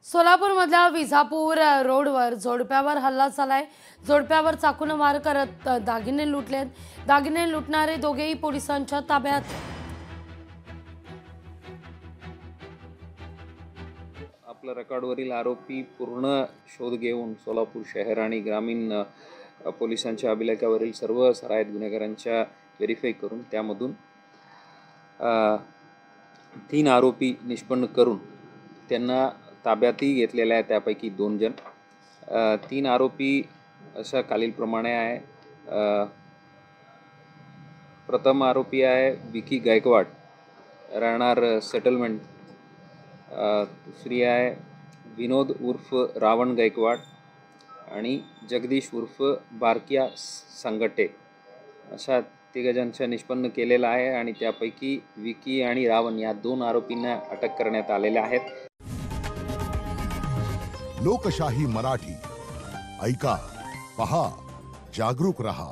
सोलापूरमधल्या विजापूर रोडवर जोडप्यावर हल्ला झालाय। जोडप्यावर चाकूने मार करत दागिने लुटलेत। दागिने लुटणारे दोघेही पोलिसांच्या ताब्यात। आपल्या रेकॉर्डवरील आरोपी पूर्ण शोध घेऊन सोलापूर शहर आणि ग्रामीण पोलिसांच्या अभिलेखावरील सर्व सराईत गुन्हेगारांच्या व्हेरीफाय करून त्यामधून 3 आरोपी निष्पन्न करून त्यांना ताब्यातही घेतलेले आहे। त्यापैकी 2 जण 3 आरोपी अशा खालीलप्रमाणे आहे। प्रथम आरोपी आहे विकी गायकवाड, राहणार सेटलमेंट। दुसरी आहे विनोद उर्फ रावण गायकवाड आणि जगदीश उर्फ बारक्या संगटे। अशा 3 जणांचा निष्पन्न केलेला आहे आणि त्यापैकी विकी आणि रावण या 2 आरोपींना अटक करण्यात आलेल्या आहेत। लोकशाही मराठी ऐका, पहा, जागरूक रहा।